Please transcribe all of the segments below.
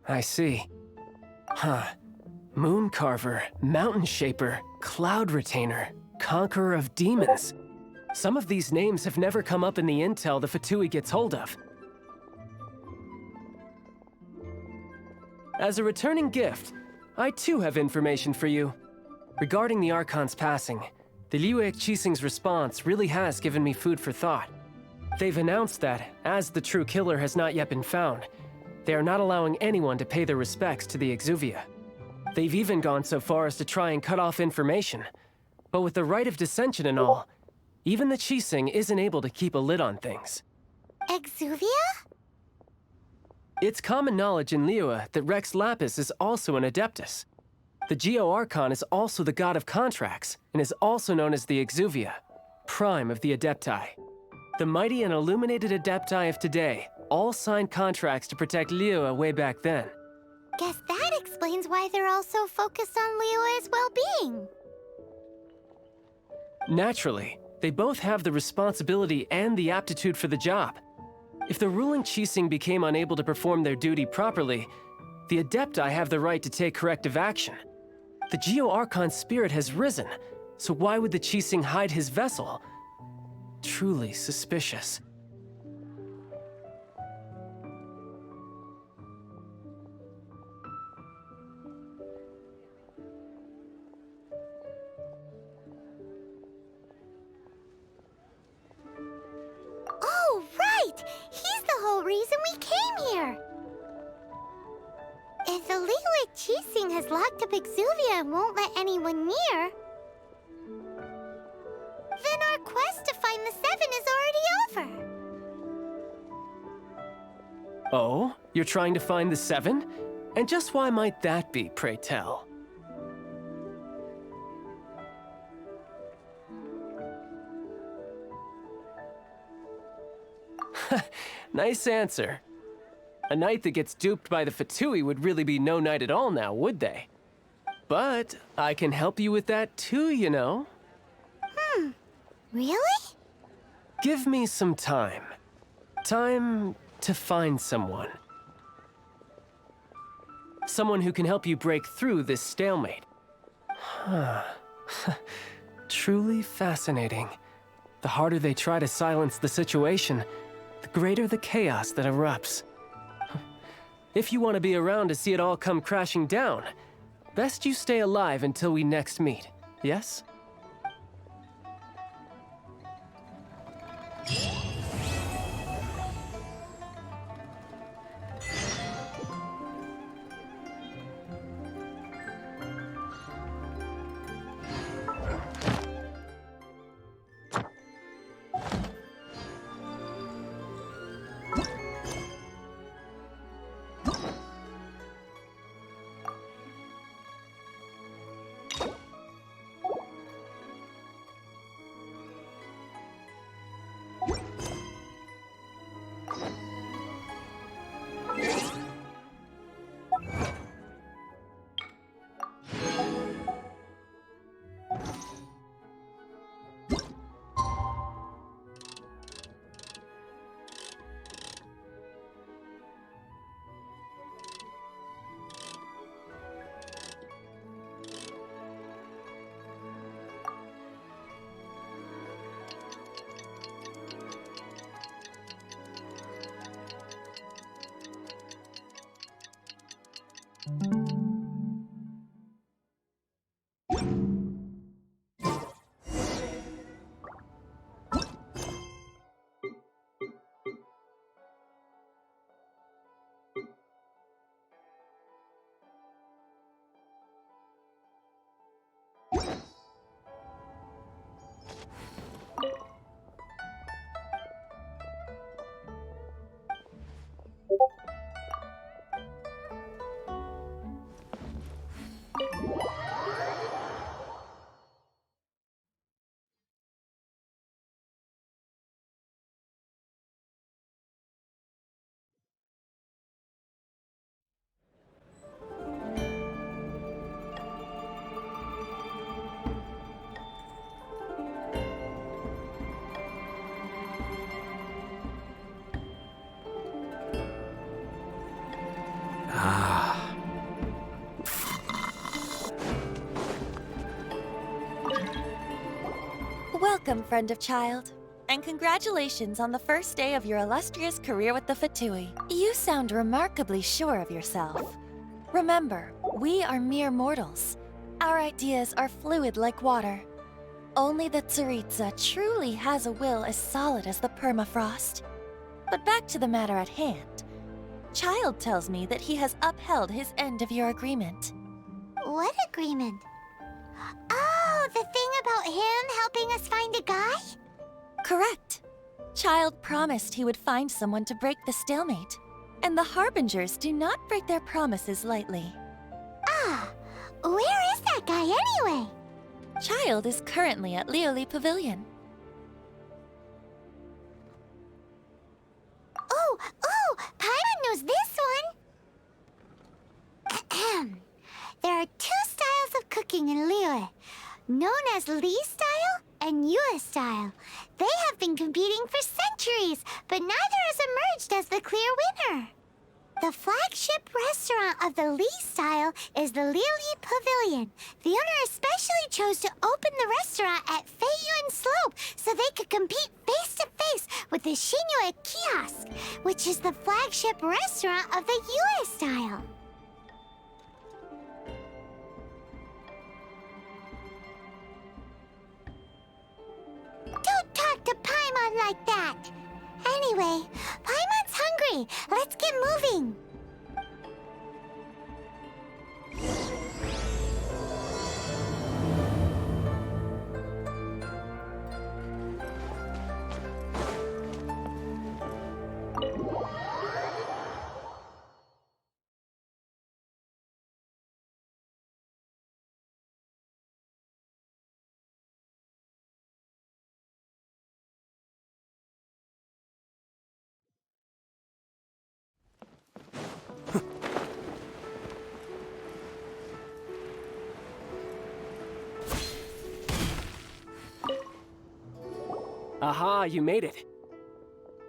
I see. Huh. Moon Carver, Mountain Shaper, Cloud Retainer, Conqueror of Demons. Some of these names have never come up in the intel the Fatui gets hold of. As a returning gift, I too have information for you. Regarding the Archon's passing, the Liu Qixing's response really has given me food for thought. They've announced that, as the true killer has not yet been found, they are not allowing anyone to pay their respects to the Exuvia. They've even gone so far as to try and cut off information. But with the right of dissension and all, even the Qixing isn't able to keep a lid on things. Exuvia? It's common knowledge in Liyue that Rex Lapis is also an Adeptus. The Geo-Archon is also the god of contracts, and is also known as the Exuvia, prime of the Adepti. The mighty and illuminated Adepti of today all signed contracts to protect Liyue way back then. Guess that explains why they're all so focused on Liyue's well-being. Naturally, they both have the responsibility and the aptitude for the job. If the ruling Qixing became unable to perform their duty properly, the Adepti have the right to take corrective action. The Geo-Archon's spirit has risen, so why would the Qixing hide his vessel? Truly suspicious. Oh, right! He's the whole reason we came here! If the Liyue Qixing has locked up Exuvia and won't let anyone near, then our quest to find the Seven is already over. Oh? You're trying to find the Seven? And just why might that be, pray tell? Nice answer. A knight that gets duped by the Fatui would really be no knight at all now, would they? But I can help you with that too, you know. Really? Give me some time. Time to find someone. Someone who can help you break through this stalemate. Truly fascinating. The harder they try to silence the situation, the greater the chaos that erupts. If you want to be around to see it all come crashing down, best you stay alive until we next meet, yes? Welcome, friend of child. And congratulations on the first day of your illustrious career with the Fatui. You sound remarkably sure of yourself. Remember, we are mere mortals. Our ideas are fluid like water. Only the Tsaritsa truly has a will as solid as the permafrost. But back to the matter at hand. Child tells me that he has upheld his end of your agreement. What agreement? Oh, the thing about him helping us find a guy? Correct. Child promised he would find someone to break the stalemate. And the Harbingers do not break their promises lightly. Ah, where is that guy anyway? Child is currently at Lioli Pavilion. Oh, Paimon knows this one! Ahem. There are two styles of cooking in Liyue, known as Li style and Yue style. They have been competing for centuries, but neither has emerged as the clear winner. The flagship restaurant of the Li style is the Lioli Pavilion. The owner especially chose to open the restaurant at Feiyuan Slope so they could compete face-to-face with the Xinyue Kiosk, which is the flagship restaurant of the Yue style. Don't talk to Paimon like that! Anyway, Paimon's hungry. Let's get moving. Aha, you made it.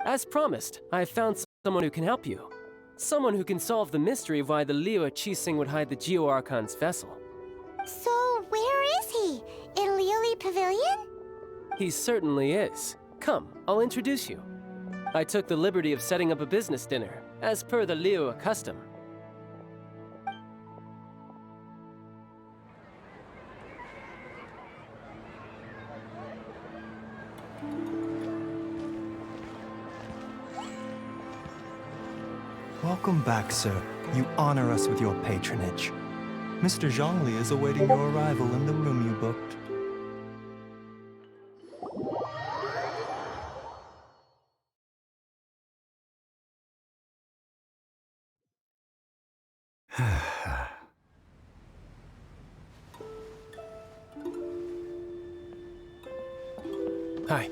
As promised, I have found someone who can help you. Someone who can solve the mystery of why the Liyue Qixing would hide the Geo-Archon's vessel. So, where is he? In Lioli Pavilion? He certainly is. Come, I'll introduce you. I took the liberty of setting up a business dinner, as per the Liyue custom. Welcome back, sir. You honor us with your patronage. Mr. Zhongli is awaiting your arrival in the room you booked. Hi.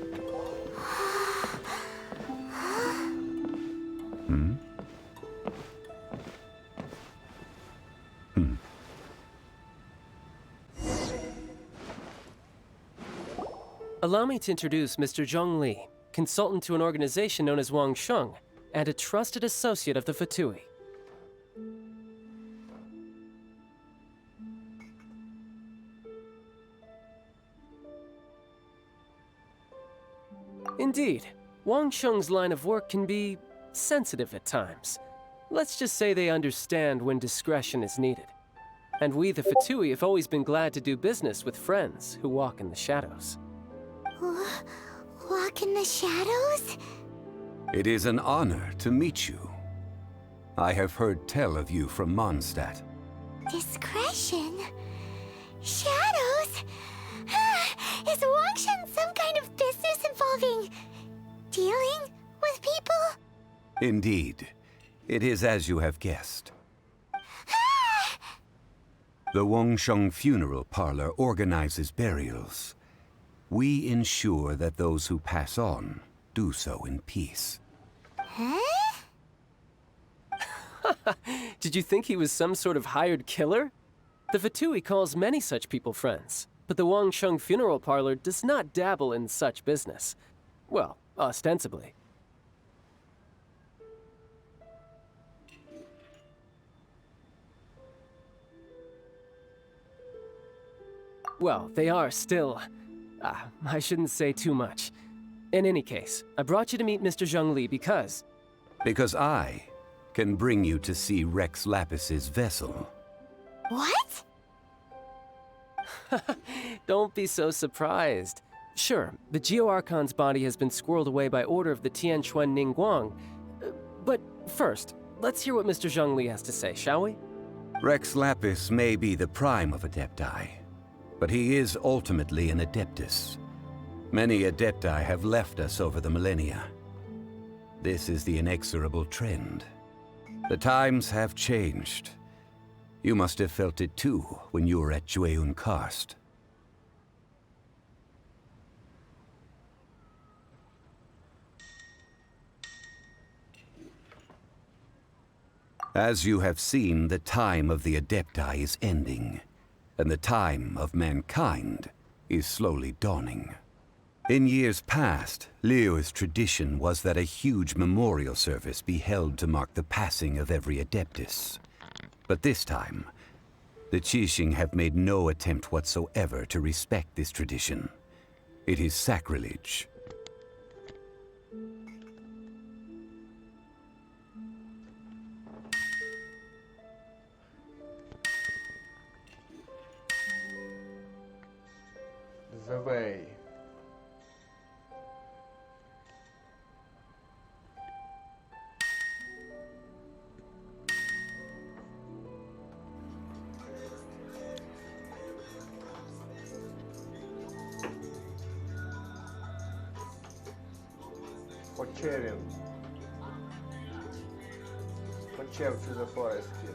Allow me to introduce Mr. Zhong Li, consultant to an organization known as Wang Sheng, and a trusted associate of the Fatui. Indeed, Wang Sheng's line of work can be sensitive at times. Let's just say they understand when discretion is needed. And we, the Fatui, have always been glad to do business with friends who walk in the shadows. Walk in the shadows? It is an honor to meet you. I have heard tell of you from Mondstadt. Discretion? Shadows? Is Wangshan some kind of business involving dealing with people? Indeed. It is as you have guessed. The Wangsheng Funeral Parlor organizes burials. We ensure that those who pass on do so in peace. Huh? Did you think he was some sort of hired killer? The Fatui calls many such people friends, but the Wangsheng Funeral Parlor does not dabble in such business. Well, ostensibly. Well, they are still I shouldn't say too much. In any case, I brought you to meet Mr. Zhongli because... Because I can bring you to see Rex Lapis's vessel. What? Don't be so surprised. Sure, the Geo-Archon's body has been squirreled away by order of the Tianquan Ningguang. But first, let's hear what Mr. Zhongli has to say, shall we? Rex Lapis may be the prime of Adepti, but he is ultimately an Adeptus. Many Adepti have left us over the millennia. This is the inexorable trend. The times have changed. You must have felt it too when you were at Jueyun Karst. As you have seen, the time of the Adepti is ending, and the time of mankind is slowly dawning. In years past, Liyue's tradition was that a huge memorial service be held to mark the passing of every Adeptus. But this time, the Qixing have made no attempt whatsoever to respect this tradition. It is sacrilege. The way. Kocherim. Kochev to the forest king.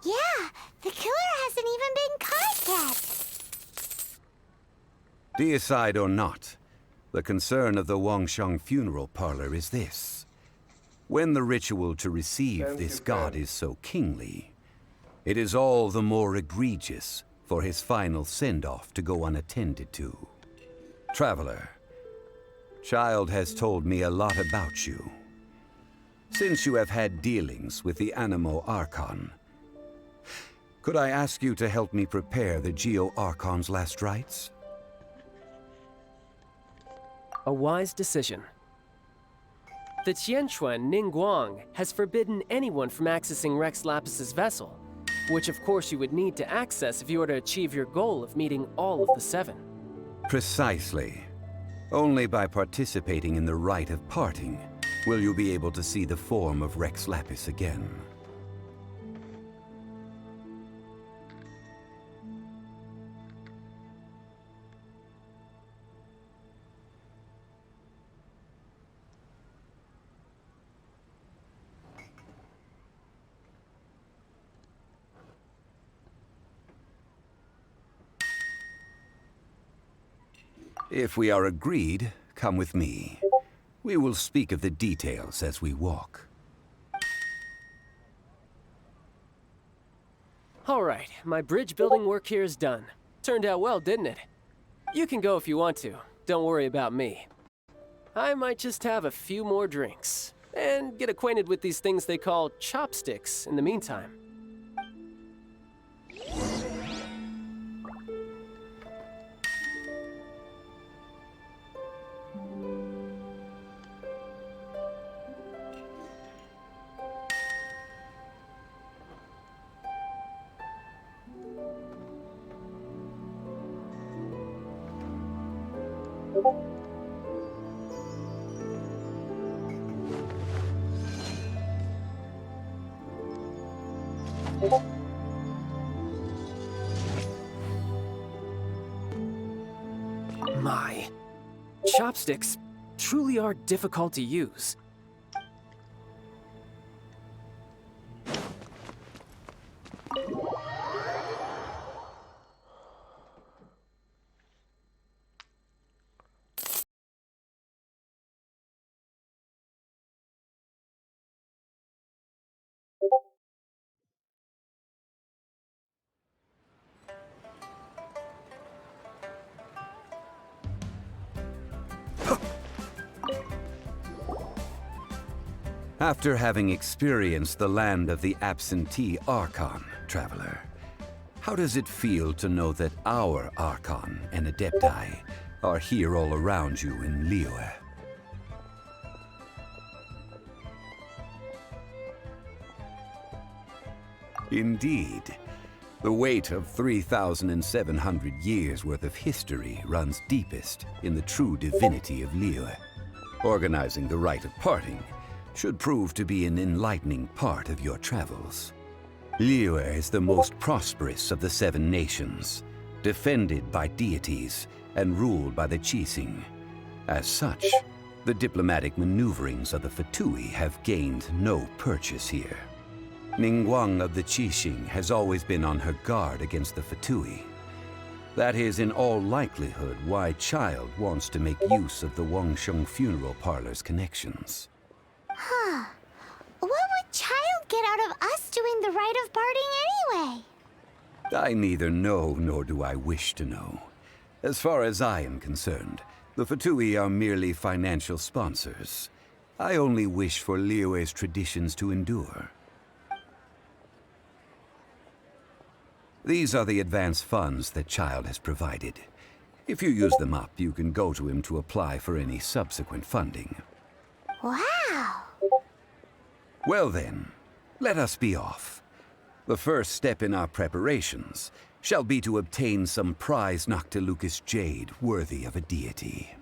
Yeah, the killer hasn't even been caught yet. Deicide or not, the concern of the Wangsheng funeral parlor is this. When the ritual to receive this god is so kingly, it is all the more egregious for his final send-off to go unattended to. Traveler, Child has told me a lot about you. Since you have had dealings with the Animo Archon, could I ask you to help me prepare the Geo-Archon's last rites? A wise decision. The Tianquan Ningguang has forbidden anyone from accessing Rex Lapis's vessel, which of course you would need to access if you were to achieve your goal of meeting all of the seven. Precisely. Only by participating in the rite of parting will you be able to see the form of Rex Lapis again. If we are agreed, come with me. We will speak of the details as we walk. All right, my bridge building work here is done. Turned out well, didn't it? You can go if you want to. Don't worry about me. I might just have a few more drinks and get acquainted with these things they call chopsticks in the meantime. My, chopsticks truly are difficult to use. After having experienced the land of the absentee Archon, traveler, how does it feel to know that our Archon and Adepti are here all around you in Liyue? Indeed. The weight of 3,700 years worth of history runs deepest in the true divinity of Liyue. Organizing the rite of parting should prove to be an enlightening part of your travels. Liyue is the most prosperous of the 7 nations, defended by deities and ruled by the Qixing. As such, the diplomatic maneuverings of the Fatui have gained no purchase here. Ningguang of the Qixing has always been on her guard against the Fatui. That is in all likelihood why Child wants to make use of the Wangsheng funeral parlor's connections. Huh. What would Child get out of us doing the rite of parting anyway? I neither know nor do I wish to know. As far as I am concerned, the Fatui are merely financial sponsors. I only wish for Liyue's traditions to endure. These are the advance funds that Child has provided. If you use them up, you can go to him to apply for any subsequent funding. Wow. Well then, let us be off. The first step in our preparations shall be to obtain some prize Noctilucous jade worthy of a deity.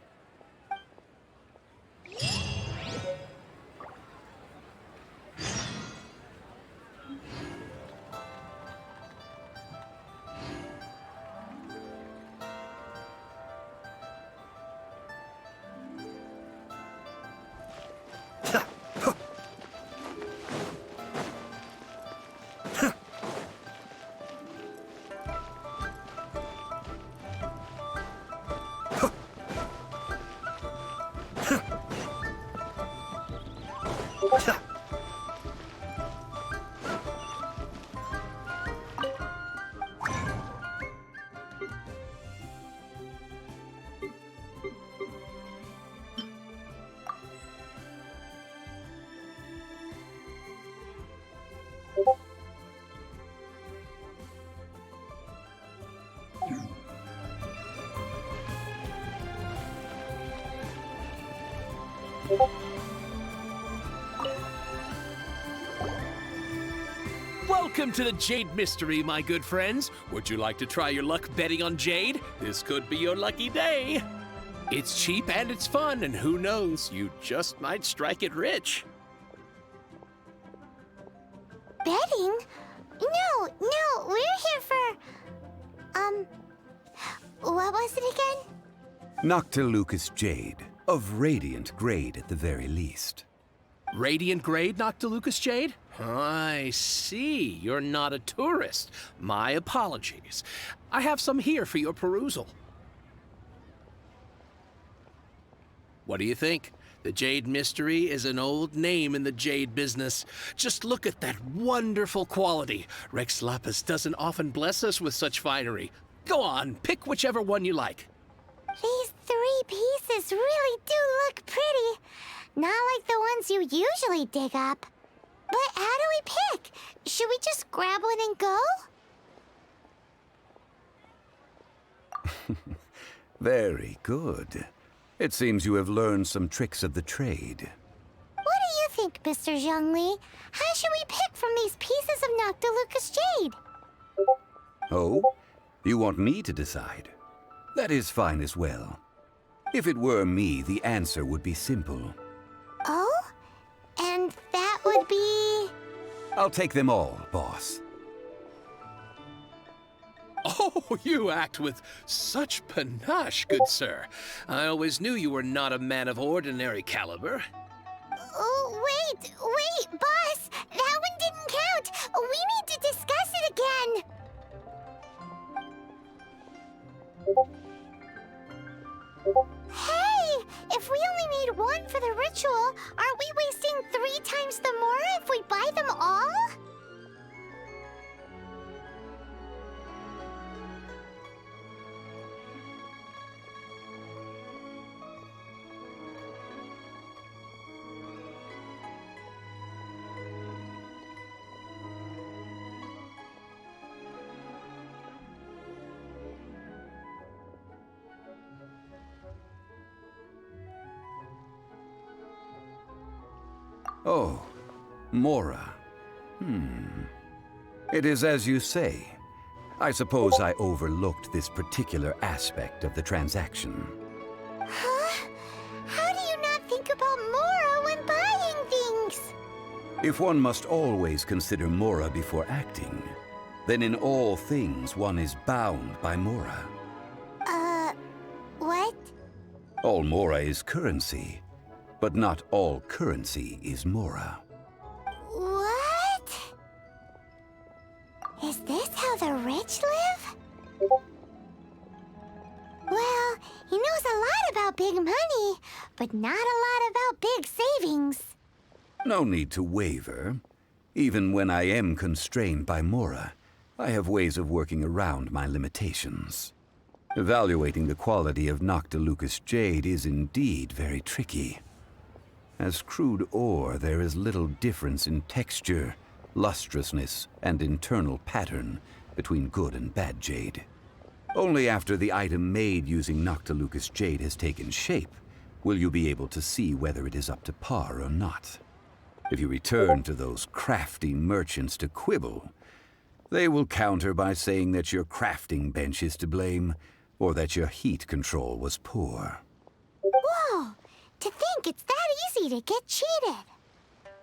Welcome to the Jade Mystery, my good friends. Would you like to try your luck betting on Jade? This could be your lucky day. It's cheap and it's fun, and who knows, you just might strike it rich. Betting? No, we're here for... what was it again? Noctilucous jade, of radiant grade at the very least. Radiant grade, Noctilucous Jade? I see. You're not a tourist. My apologies. I have some here for your perusal. What do you think? The Jade Mystery is an old name in the jade business. Just look at that wonderful quality. Rex Lapis doesn't often bless us with such finery. Go on, pick whichever one you like. These 3 pieces really do look pretty. Not like the ones you usually dig up. But how do we pick? Should we just grab one and go? Very good. It seems you have learned some tricks of the trade. What do you think, Mr. Zhongli? How should we pick from these pieces of Noctilucous jade? Oh? You want me to decide? That is fine as well. If it were me, the answer would be simple. Oh? And that would be... I'll take them all, boss. Oh, you act with such panache, good sir. I always knew you were not a man of ordinary caliber. Oh, wait, boss! That one didn't count! We need to discuss it again! Hey! If we only need one for the ritual, aren't we wasting 3 times the more if we buy them all? Oh, Mora. It is as you say. I suppose I overlooked this particular aspect of the transaction. Huh? How do you not think about Mora when buying things? If one must always consider Mora before acting, then in all things one is bound by Mora. What? All Mora is currency, but not all currency is Mora. What? Is this how the rich live? Well, he knows a lot about big money, but not a lot about big savings. No need to waver. Even when I am constrained by Mora, I have ways of working around my limitations. Evaluating the quality of Noctilucous jade is indeed very tricky. As crude ore, there is little difference in texture, lustrousness, and internal pattern between good and bad jade. Only after the item made using Noctilucous jade has taken shape will you be able to see whether it is up to par or not. If you return to those crafty merchants to quibble, they will counter by saying that your crafting bench is to blame, or that your heat control was poor. Whoa! To think it's that easy to get cheated.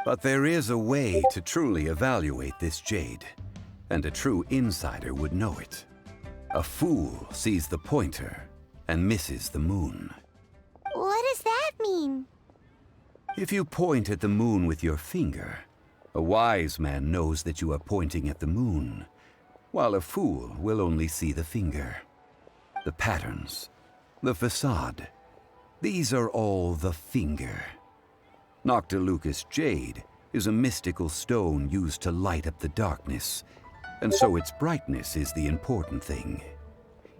But there is a way to truly evaluate this jade, and a true insider would know it. A fool sees the pointer and misses the moon. What does that mean? If you point at the moon with your finger, a wise man knows that you are pointing at the moon, while a fool will only see the finger. The patterns, the facade, these are all the finger. Noctilucous jade is a mystical stone used to light up the darkness, and so its brightness is the important thing.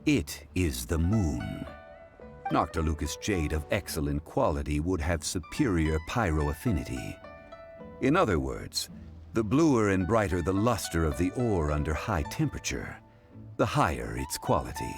It is the moon. Noctilucous jade of excellent quality would have superior pyroaffinity. In other words, the bluer and brighter the luster of the ore under high temperature, the higher its quality.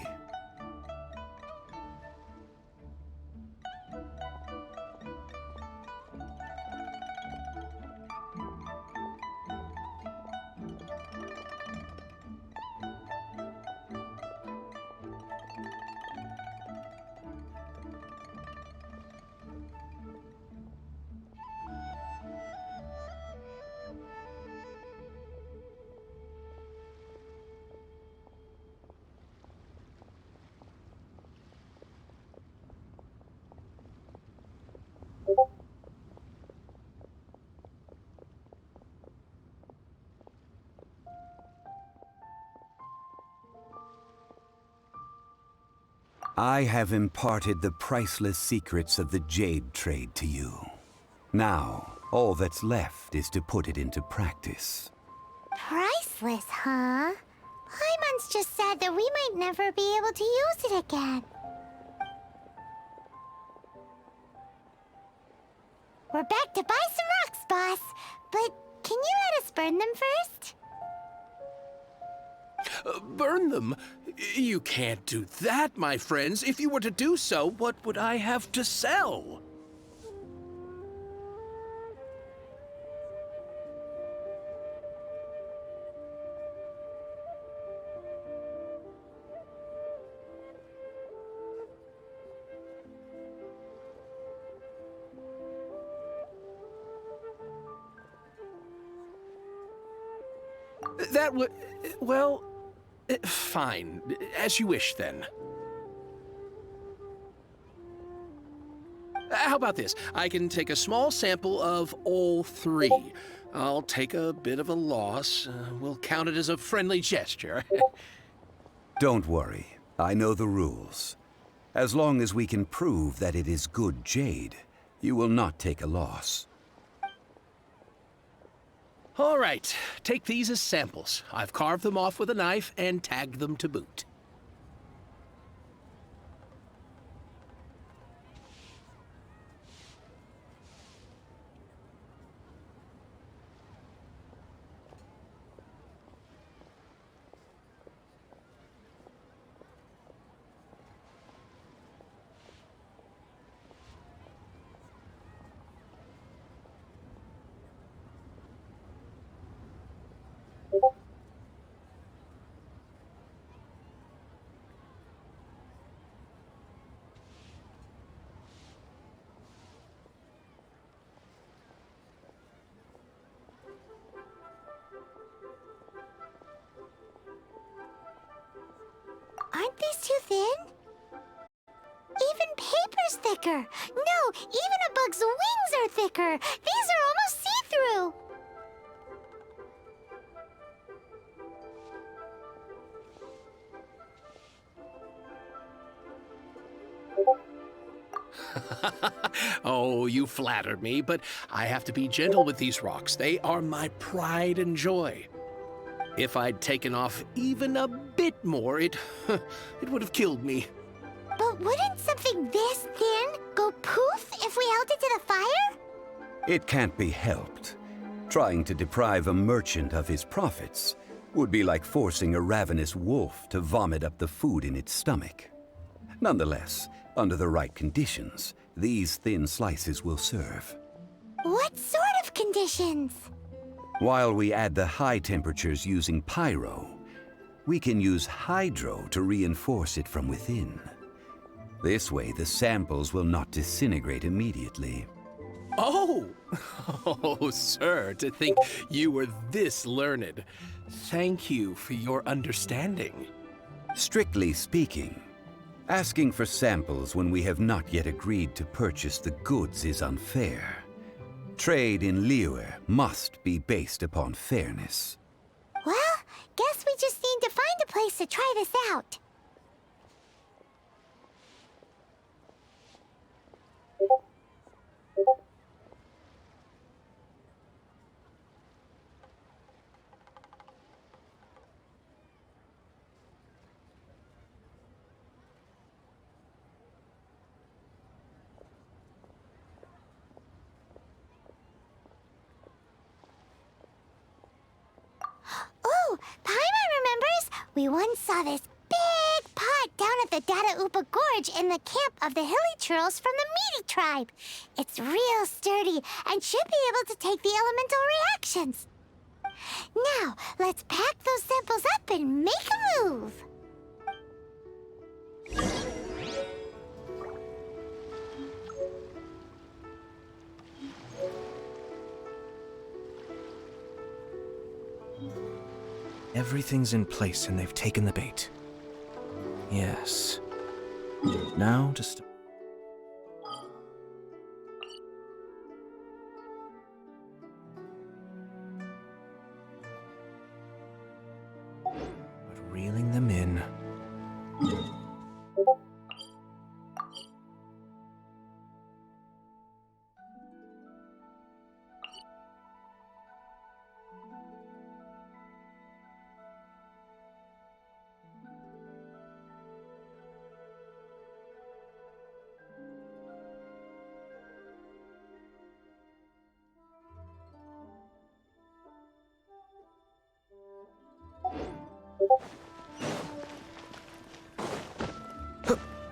I have imparted the priceless secrets of the jade trade to you. Now, all that's left is to put it into practice. Priceless, huh? Paimon's just said that we might never be able to use it again. We're back to buy some rocks, boss. But can you let us burn them first? Burn them? You can't do that, my friends. If you were to do so, what would I have to sell? That would... well... fine. As you wish, then. How about this? I can take a small sample of all three. I'll take a bit of a loss. We'll count it as a friendly gesture. Don't worry. I know the rules. As long as we can prove that it is good jade, you will not take a loss. All right, take these as samples. I've carved them off with a knife and tagged them to boot. thicker. No, even a bug's wings are thicker. These are almost see-through. Oh, you flatter me, but I have to be gentle with these rocks. They are my pride and joy. If I'd taken off even a bit more, it would have killed me. But wouldn't something this thin go poof if we held it to the fire? It can't be helped. Trying to deprive a merchant of his profits would be like forcing a ravenous wolf to vomit up the food in its stomach. Nonetheless, under the right conditions, these thin slices will serve. What sort of conditions? While we add the high temperatures using pyro, we can use hydro to reinforce it from within. This way, the samples will not disintegrate immediately. Oh! Oh, sir, to think you were this learned. Thank you for your understanding. Strictly speaking, asking for samples when we have not yet agreed to purchase the goods is unfair. Trade in Liyue must be based upon fairness. Well, guess we just need to find a place to try this out. Oh, Paimon remembers! We once saw this big pot down at the Data Upa Gorge in the camp of the hilly churls from the Meaty tribe. It's real sturdy and should be able to take the elemental reactions. Now, let's pack those samples up and make a move. Everything's in place and they've taken the bait. Yes. Now just... But reeling them in...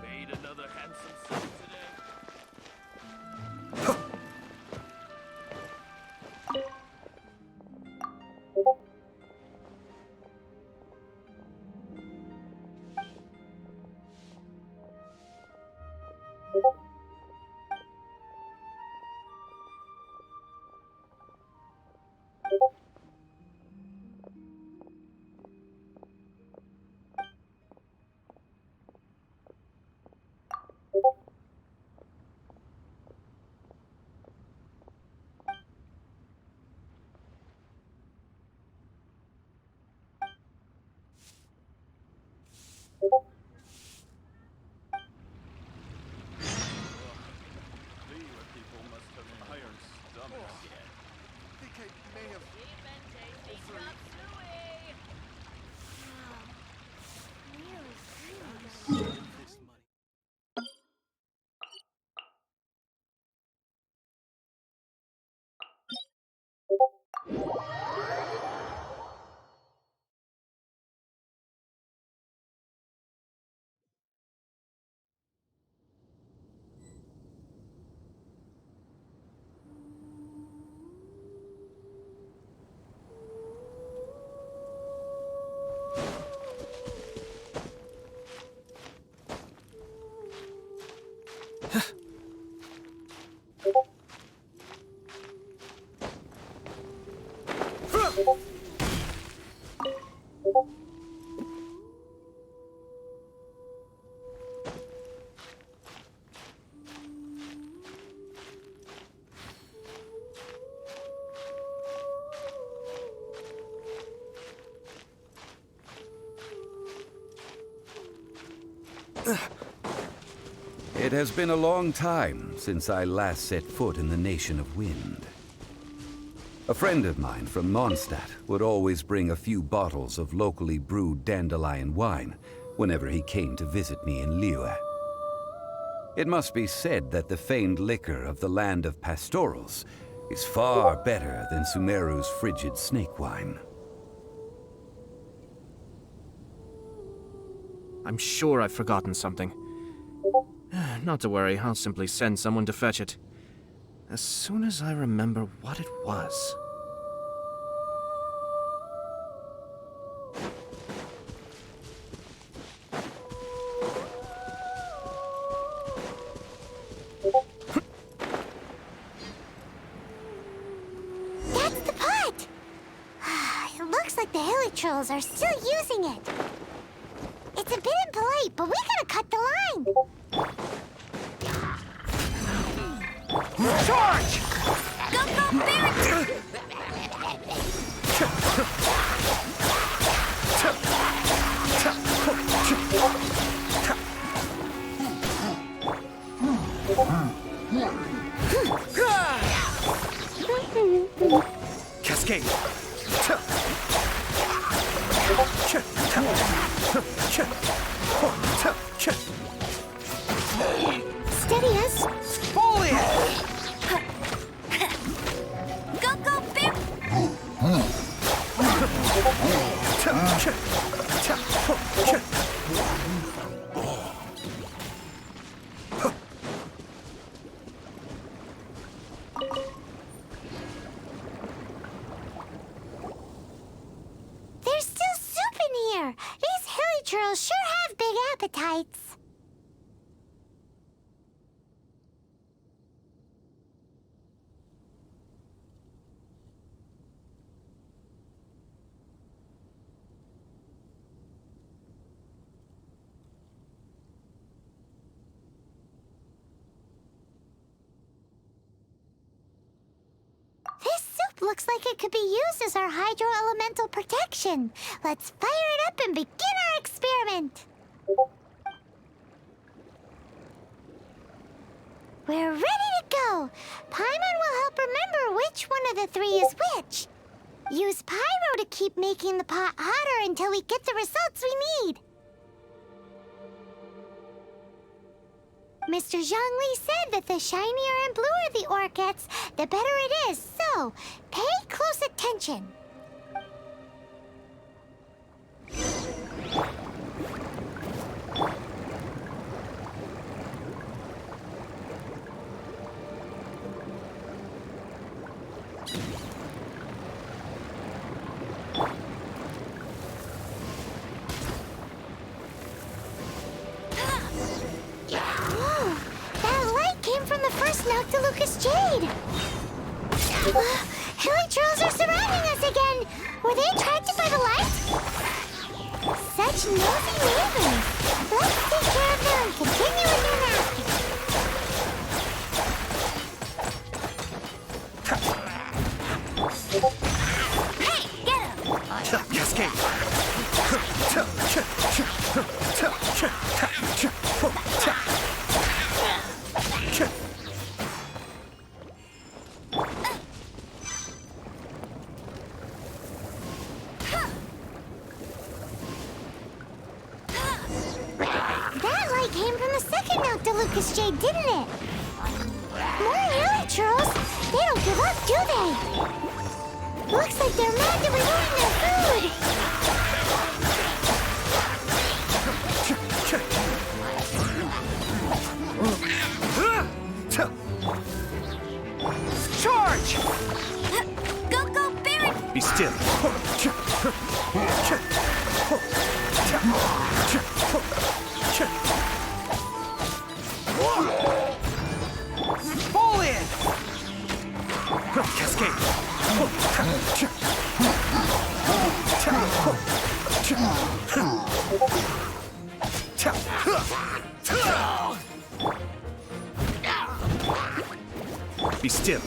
Made another handsome sight today. Liyue people must have iron stomachs. think I may have... It has been a long time since I last set foot in the Nation of Wind. A friend of mine from Mondstadt would always bring a few bottles of locally brewed dandelion wine whenever he came to visit me in Liyue. It must be said that the famed liquor of the land of pastorals is far better than Sumeru's frigid snake wine. I'm sure I've forgotten something. Not to worry, I'll simply send someone to fetch it. As soon as I remember what it was. That's the pot! It looks like the hilly trolls are still using it. It's a bit impolite, but we gotta cut the line. Charge! Go, go, Barrett! Cascade! Steady us. Foliage! Go, go, Barrett! There's still soup in here. These hilly trolls sure have big appetites. This soup looks like it could be used as our hydro-elemental protection. Let's fire it up and begin our experiment. We're ready to go. Paimon will help remember which one of the three is which. Use pyro to keep making the pot hotter until we get the results we need. Mr. Zhongli said that the shinier and bluer the ore gets, the better it is. So, pay close attention. Whoa, that light came from the first Noctilucous Jade. Hilly trolls are surrounding us again. Were they attracted by the light? Such nosy neighbors. Let's take care of them and continue with their nap. Hey, get him! Cascade! That light came from the second Noctilucous Jade, didn't it? More hilly trolls. They don't give up, do they? Looks like they're mad that we ruined their food. Charge! Go, go, Barrett! Be still. Foliage! Cascade! Be still.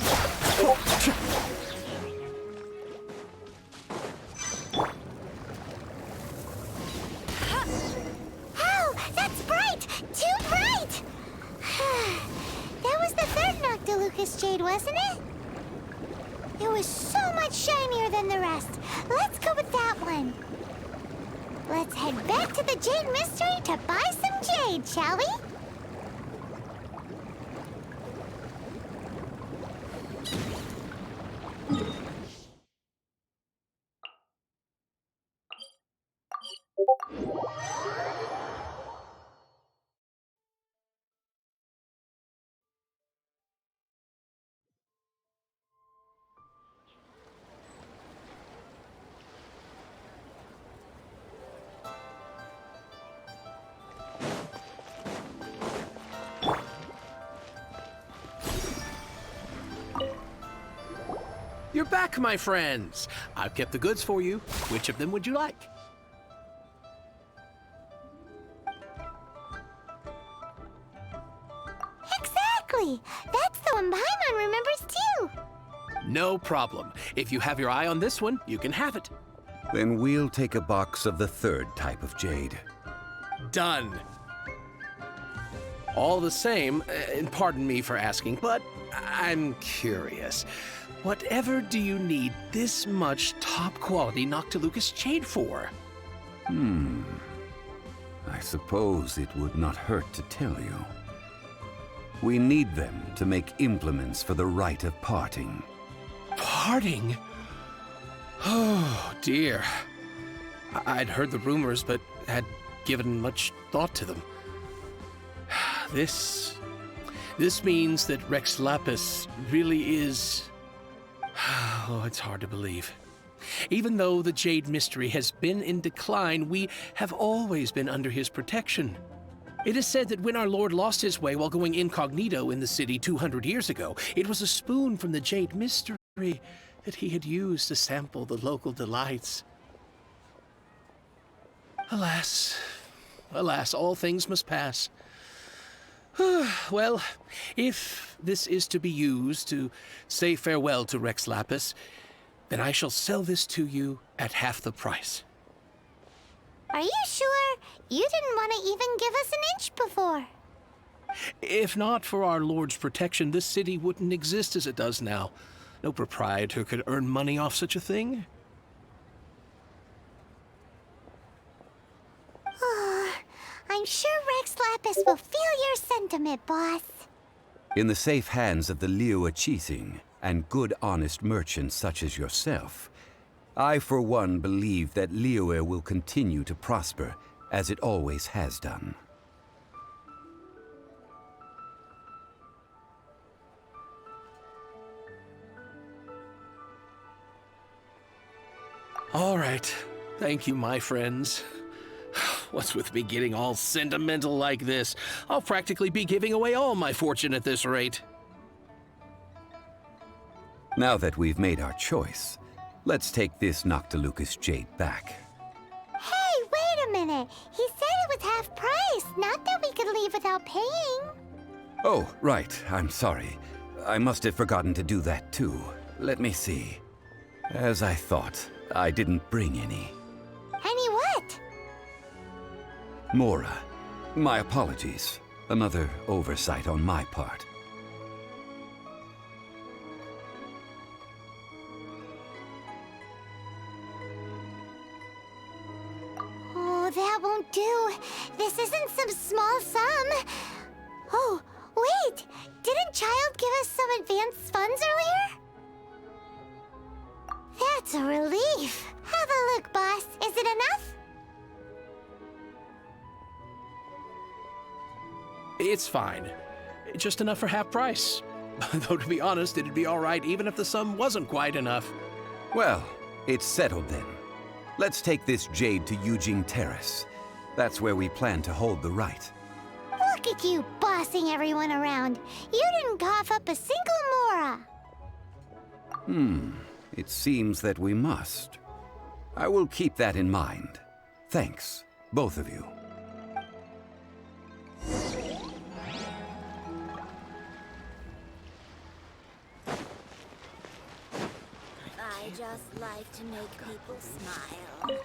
Oh, that's bright! Lucas jade, wasn't it? It was so much shinier than the rest. Let's go with that one. Let's head back to the Jade Mystery to buy some jade, shall we? You're back, my friends. I've kept the goods for you. Which of them would you like? Exactly! That's the one Paimon remembers too! No problem. If you have your eye on this one, you can have it. Then we'll take a box of the third type of jade. Done. All the same, and pardon me for asking, but I'm curious. Whatever do you need this much top-quality Noctilucus jade for? I suppose it would not hurt to tell you. We need them to make implements for the rite of parting. Parting? Oh, dear. I'd heard the rumors, but had given much thought to them. This means that Rex Lapis really is... Oh, it's hard to believe. Even though the Jade Mystery has been in decline, we have always been under his protection. It is said that when our Lord lost his way while going incognito in the city 200 years ago, it was a spoon from the Jade Mystery that he had used to sample the local delights. Alas, alas, all things must pass. Well, if this is to be used to say farewell to Rex Lapis, then I shall sell this to you at half the price. Are you sure? You didn't want to even give us an inch before. If not for our Lord's protection, this city wouldn't exist as it does now. No proprietor could earn money off such a thing. I'm sure Rex Lapis will feel your sentiment, boss. In the safe hands of the Liu Chising and good honest merchants such as yourself, I for one believe that Liyue will continue to prosper as it always has done. All right. Thank you, my friends. What's with me getting all sentimental like this? I'll practically be giving away all my fortune at this rate. Now that we've made our choice, let's take this Noctilucus jade back. Hey, wait a minute. He said it was half price, not that we could leave without paying. Oh, right. I'm sorry. I must have forgotten to do that too. Let me see. As I thought, I didn't bring any. Any what? Mora, my apologies. Another oversight on my part. Oh, that won't do. This isn't some small sum. Oh, wait! Didn't Child give us some advanced funds earlier? That's a relief. Have a look, boss. Is it enough? It's fine. Just enough for half price. Though to be honest, it'd be all right even if the sum wasn't quite enough. Well, it's settled then. Let's take this jade to Yujing Terrace. That's where we plan to hold the rite. Look at you bossing everyone around. You didn't cough up a single Mora. It seems that we must. I will keep that in mind. Thanks, both of you. I just like to make people smile.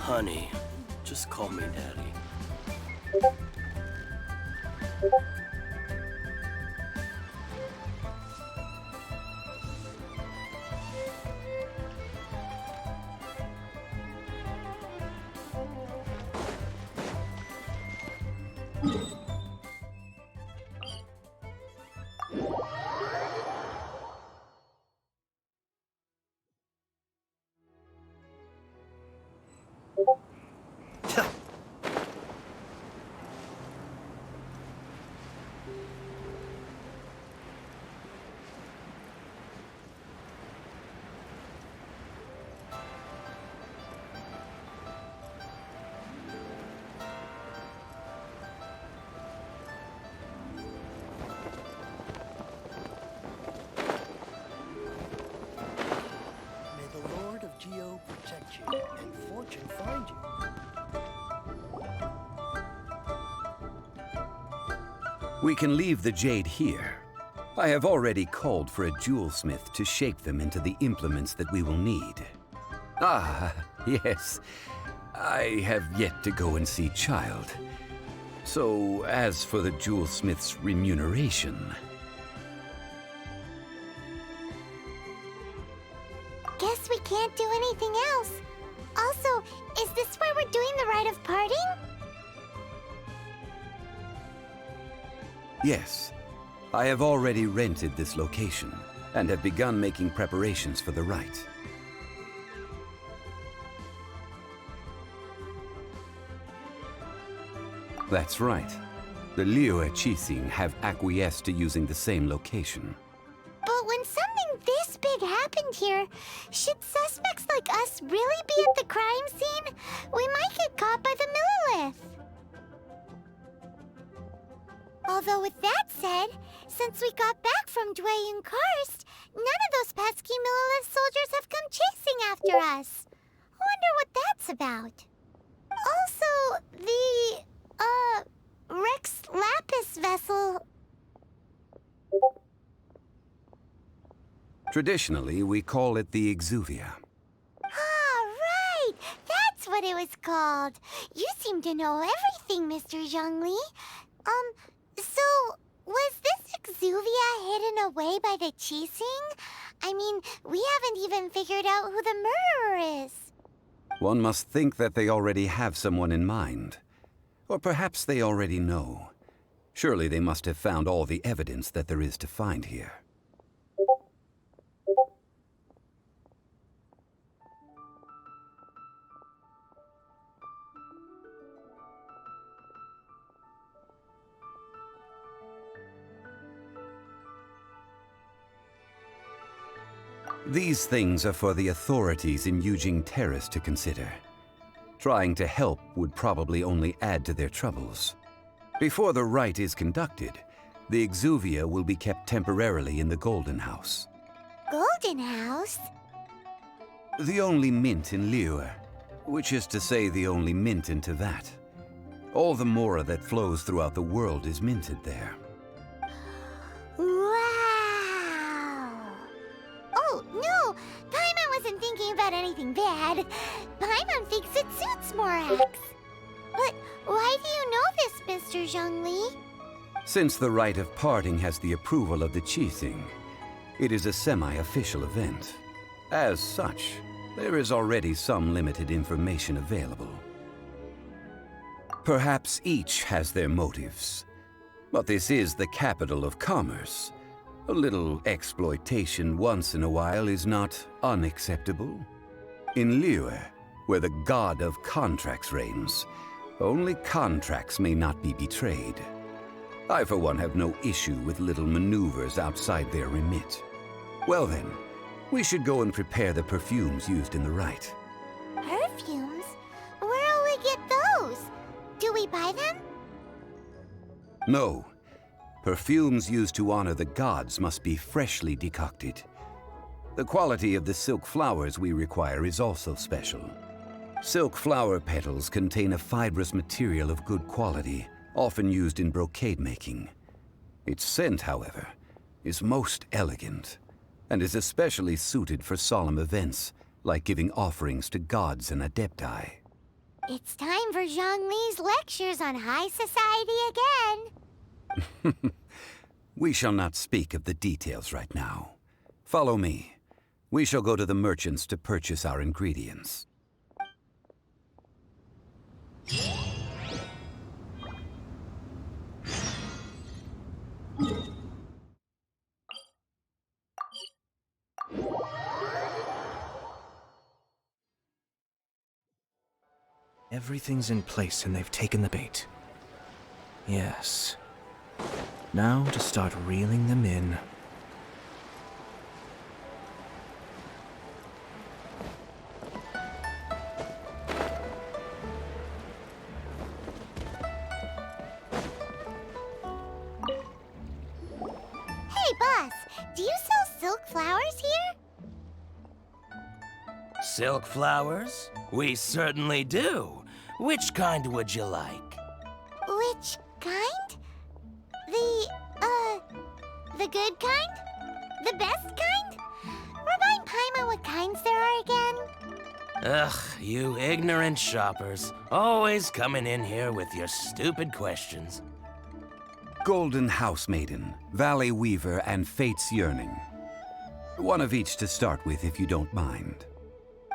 Honey, just call me Daddy. Geo protect you, and fortune find you. We can leave the jade here. I have already called for a jewelsmith to shape them into the implements that we will need. Ah, yes. I have yet to go and see Child. So, as for the jewelsmith's remuneration... Guess we can't do anything else. Also, is this where we're doing the rite of parting? Yes. I have already rented this location, and have begun making preparations for the rite. That's right. The Liyue Qixing have acquiesced to using the same location. But when something this big happened here, should suspects like us really be at the crime scene? We might get caught by the Millilith. Although with that said, since we got back from Dwayne Karst, none of those pesky Millilith soldiers have come chasing after us. I wonder what that's about. Also, the, Rex Lapis vessel... Traditionally, we call it the Exuvia. Ah, right! That's what it was called. You seem to know everything, Mr. Zhongli. So, was this Exuvia hidden away by the Qixing? I mean, we haven't even figured out who the murderer is. One must think that they already have someone in mind. Or perhaps they already know. Surely they must have found all the evidence that there is to find here. These things are for the authorities in Yujing Terrace to consider. Trying to help would probably only add to their troubles. Before the rite is conducted, the Exuvia will be kept temporarily in the Golden House. Golden House? The only mint in Liyue, which is to say the only mint in Teyvat. All the mora that flows throughout the world is minted there. Wow! Oh, no! Paimon wasn't thinking about anything bad. Paimon thinks it suits Morax. But why do you know this, Mr. Zhongli? Since the rite of parting has the approval of the Qixing, it is a semi-official event. As such, there is already some limited information available. Perhaps each has their motives, but this is the capital of commerce. A little exploitation once in a while is not unacceptable. In Liyue, where the god of contracts reigns, only contracts may not be betrayed. I, for one, have no issue with little maneuvers outside their remit. Well then, we should go and prepare the perfumes used in the rite. Perfumes? Where'll we get those? Do we buy them? No. Perfumes used to honor the gods must be freshly decocted. The quality of the silk flowers we require is also special. Silk flower petals contain a fibrous material of good quality, often used in brocade making. Its scent, however, is most elegant, and is especially suited for solemn events, like giving offerings to gods and adepti. It's time for Zhongli's lectures on high society again. We shall not speak of the details right now. Follow me. We shall go to the merchants to purchase our ingredients. Everything's in place and they've taken the bait. Yes. Now to start reeling them in. Hey, boss, do you sell silk flowers here? Silk flowers? We certainly do. Which kind would you like? Which kind? The good kind? The best kind? Remind Paimon what kinds there are again? Ugh, you ignorant shoppers. Always coming in here with your stupid questions. Golden Housemaiden, Valley Weaver, and Fate's Yearning. One of each to start with, if you don't mind.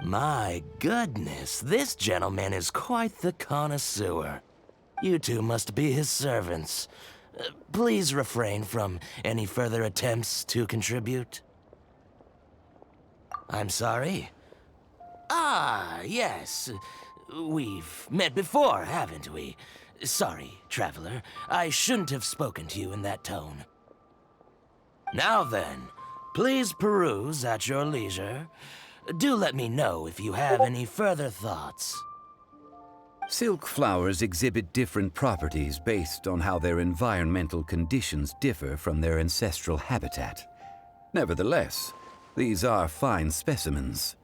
My goodness, this gentleman is quite the connoisseur. You two must be his servants. Please refrain from any further attempts to contribute. I'm sorry? Ah, yes. We've met before, haven't we? Sorry, traveler. I shouldn't have spoken to you in that tone. Now then, please peruse at your leisure. Do let me know if you have any further thoughts. Silk flowers exhibit different properties based on how their environmental conditions differ from their ancestral habitat. Nevertheless, these are fine specimens,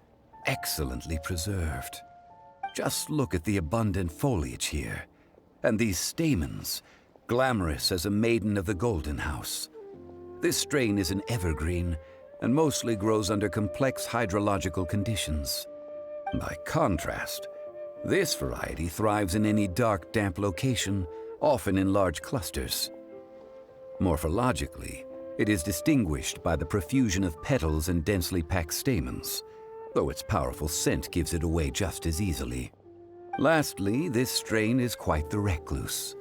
excellently preserved. Just look at the abundant foliage here, and these stamens, glamorous as a maiden of the Golden House. This strain is an evergreen, and mostly grows under complex hydrological conditions. By contrast, this variety thrives in any dark, damp location, often in large clusters. Morphologically, it is distinguished by the profusion of petals and densely packed stamens, though its powerful scent gives it away just as easily. Lastly, this strain is quite the recluse.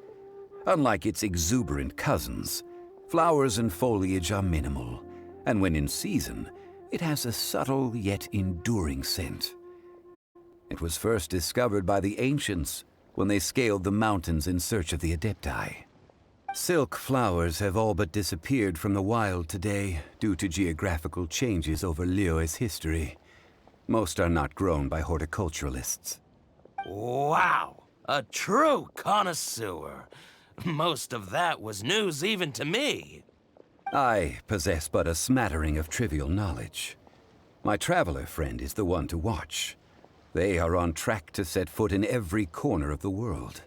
Unlike its exuberant cousins, flowers and foliage are minimal, and when in season, it has a subtle yet enduring scent. It was first discovered by the ancients when they scaled the mountains in search of the Adepti. Silk flowers have all but disappeared from the wild today due to geographical changes over Liyue's history. Most are not grown by horticulturalists. Wow! A true connoisseur. Most of that was news even to me. I possess but a smattering of trivial knowledge. My traveler friend is the one to watch. They are on track to set foot in every corner of the world.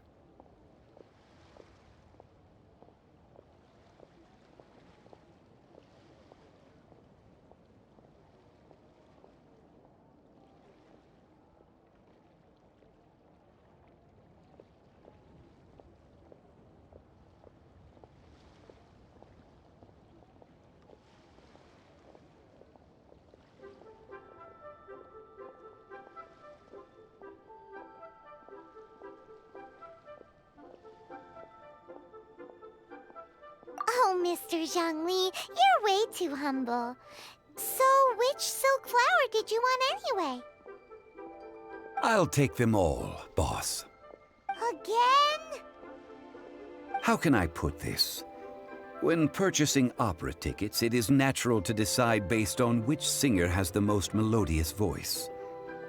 Oh, Mr. Zhongli, you're way too humble. So, which silk flower did you want anyway? I'll take them all, boss. Again? How can I put this? When purchasing opera tickets, it is natural to decide based on which singer has the most melodious voice.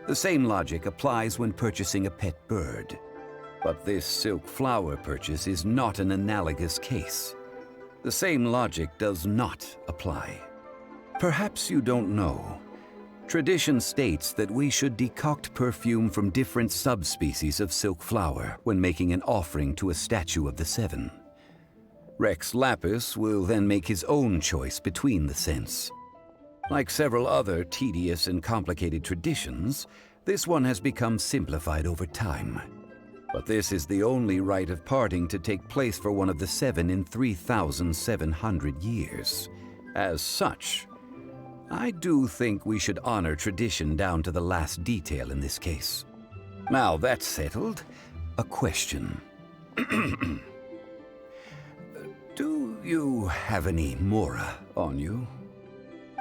The same logic applies when purchasing a pet bird. But this silk flower purchase is not an analogous case. The same logic does not apply. Perhaps you don't know. Tradition states that we should decoct perfume from different subspecies of silk flower when making an offering to a statue of the Seven. Rex Lapis will then make his own choice between the scents. Like several other tedious and complicated traditions, this one has become simplified over time. But this is the only rite of parting to take place for one of the 7 in 3,700 years. As such, I do think we should honor tradition down to the last detail in this case. Now that's settled, a question. Do you have any mora on you?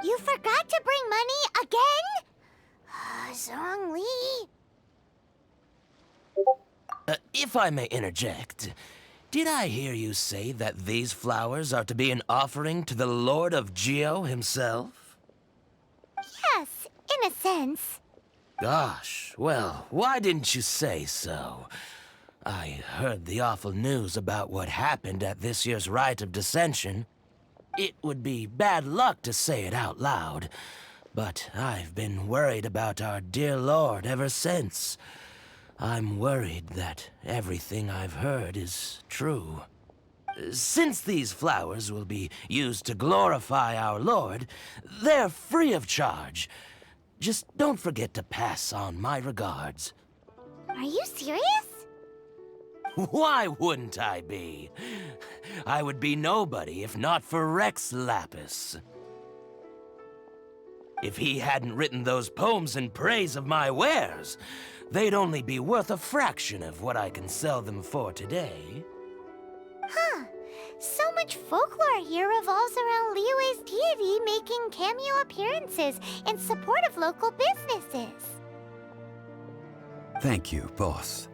You forgot to bring money again? Zhongli. If I may interject, did I hear you say that these flowers are to be an offering to the Lord of Geo himself? Yes, in a sense. Gosh, well, why didn't you say so? I heard the awful news about what happened at this year's Rite of Dissension. It would be bad luck to say it out loud, but I've been worried about our dear Lord ever since. I'm worried that everything I've heard is true. Since these flowers will be used to glorify our Lord, they're free of charge. Just don't forget to pass on my regards. Are you serious? Why wouldn't I be? I would be nobody if not for Rex Lapis. If he hadn't written those poems in praise of my wares, they'd only be worth a fraction of what I can sell them for today. Huh. So much folklore here revolves around Liyue's deity making cameo appearances in support of local businesses. Thank you, boss.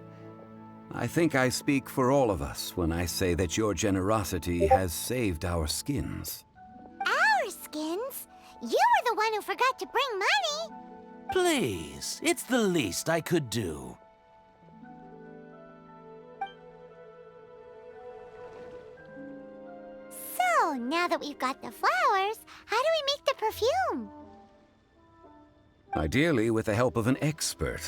I think I speak for all of us when I say that your generosity has saved our skins. Our skins? You were the one who forgot to bring money. Please, it's the least I could do. So, now that we've got the flowers, how do we make the perfume? Ideally with the help of an expert.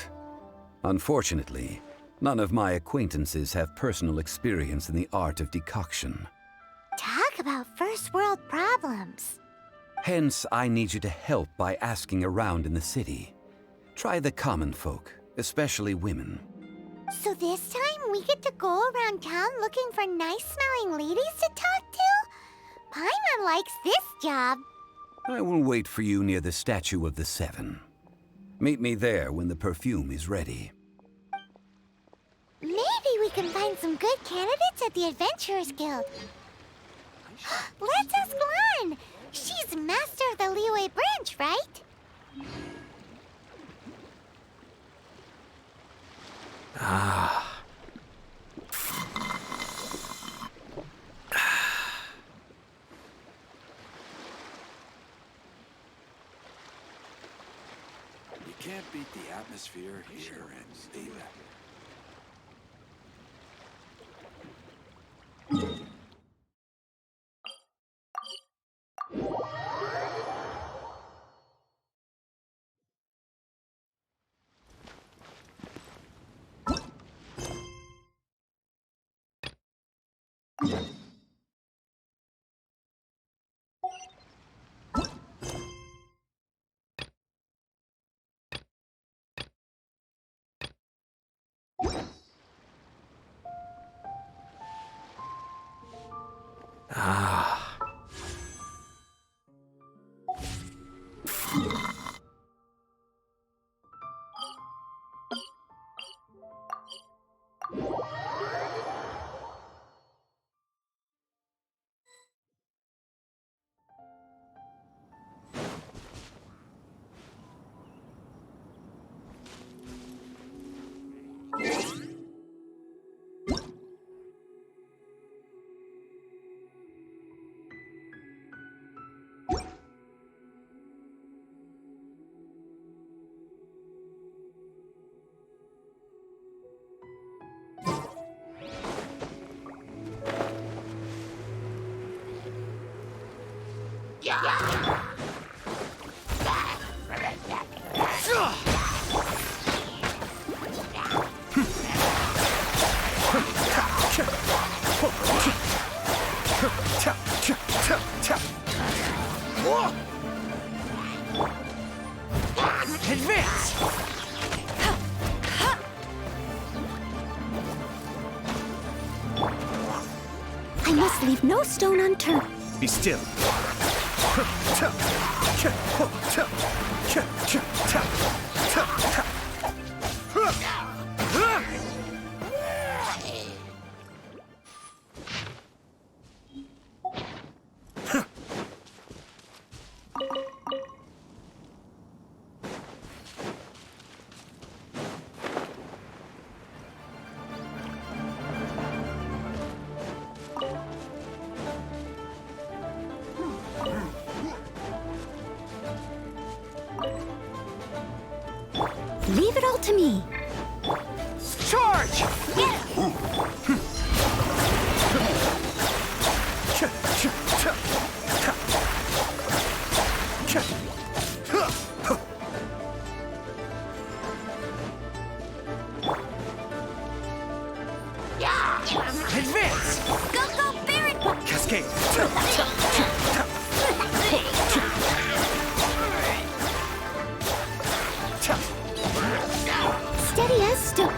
Unfortunately, none of my acquaintances have personal experience in the art of decoction. Talk about first world problems. Hence, I need you to help by asking around in the city. Try the common folk, especially women. So this time we get to go around town looking for nice-smelling ladies to talk to? Paimon likes this job. I will wait for you near the Statue of the Seven. Meet me there when the perfume is ready. Maybe we can find some good candidates at the Adventurers Guild. Let's ask Lan. She's master of the Liyue branch, right? You can't beat the atmosphere here in Liyue. Advance! must leave no stone unturned. Be still. Leave it all to me. Charge! Advance! Go, go, Baron! Cascade! Steady as stone.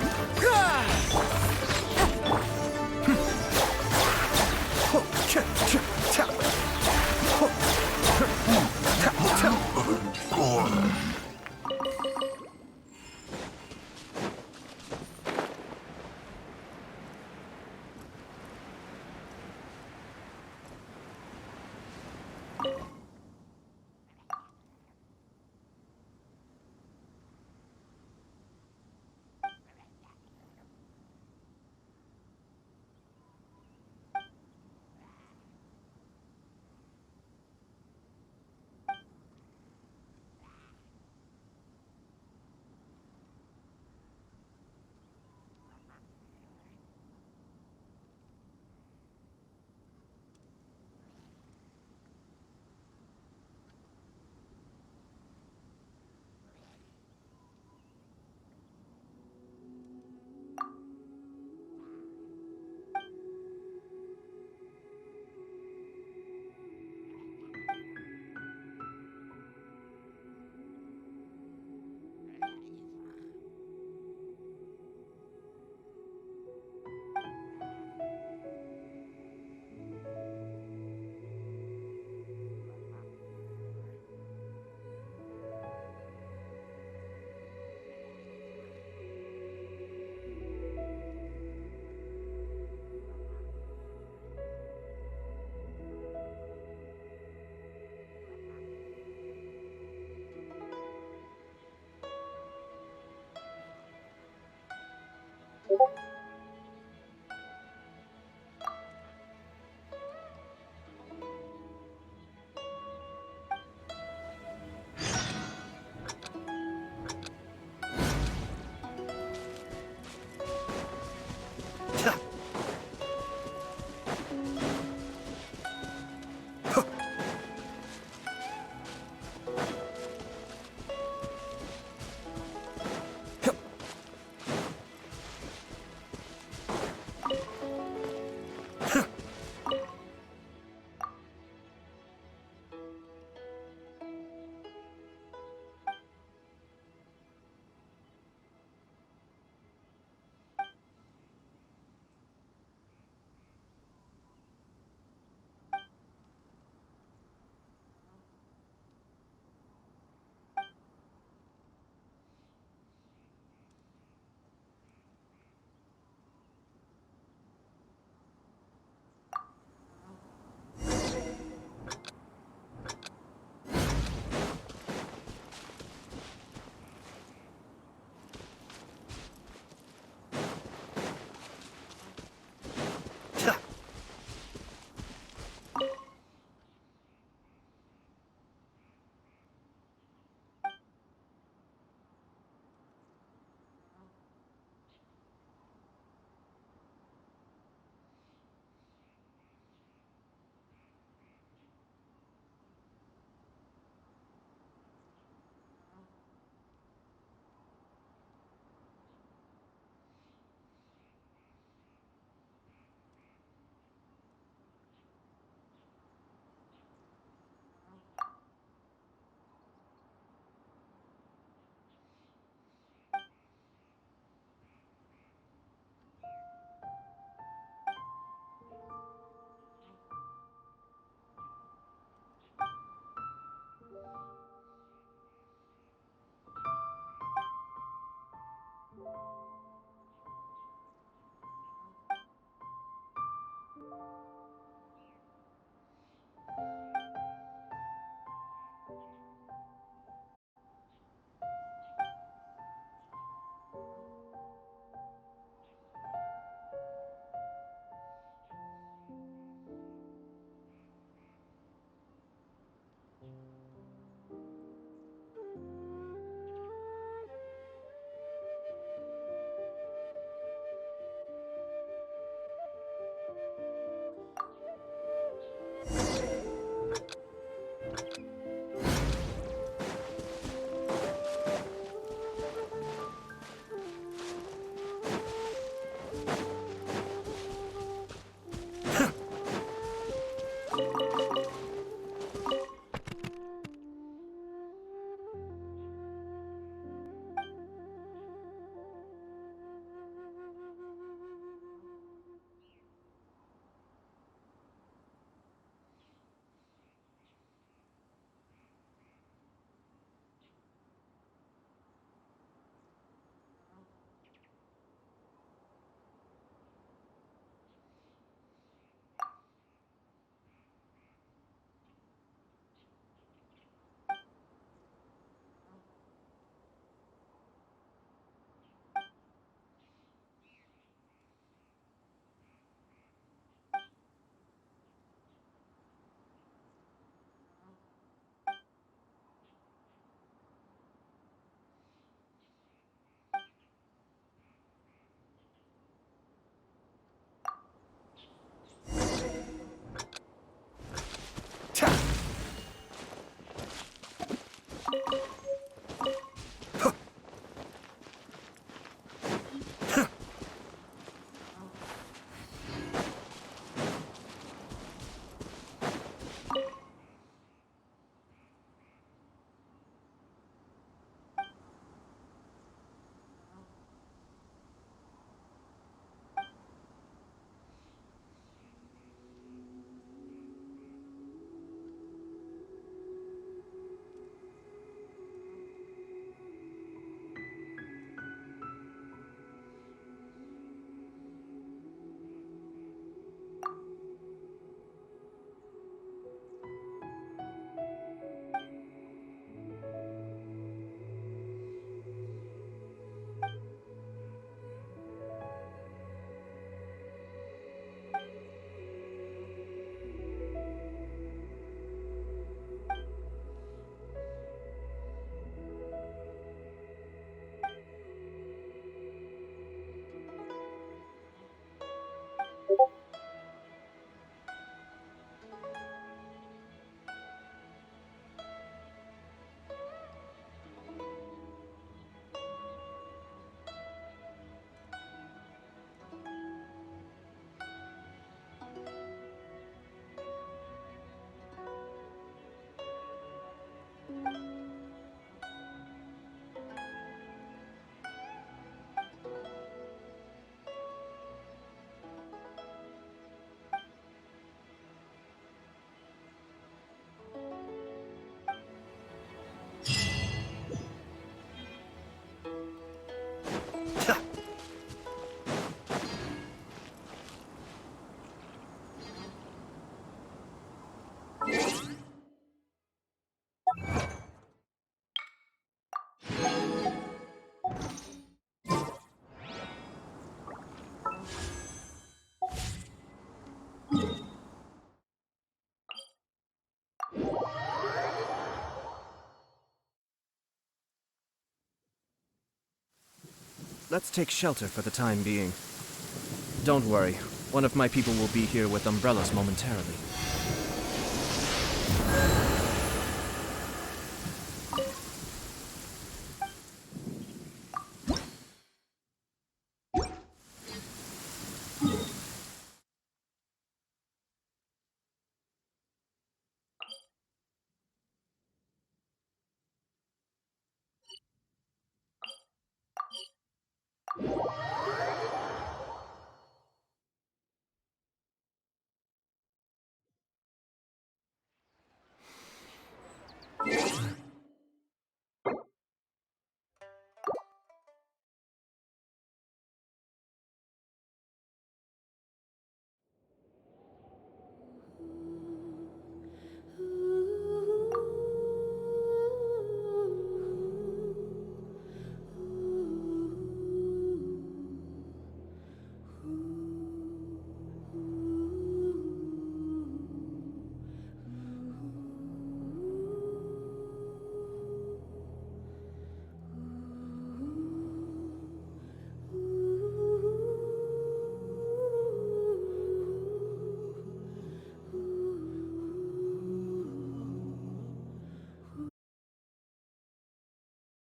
Let's take shelter for the time being. Don't worry, one of my people will be here with umbrellas momentarily.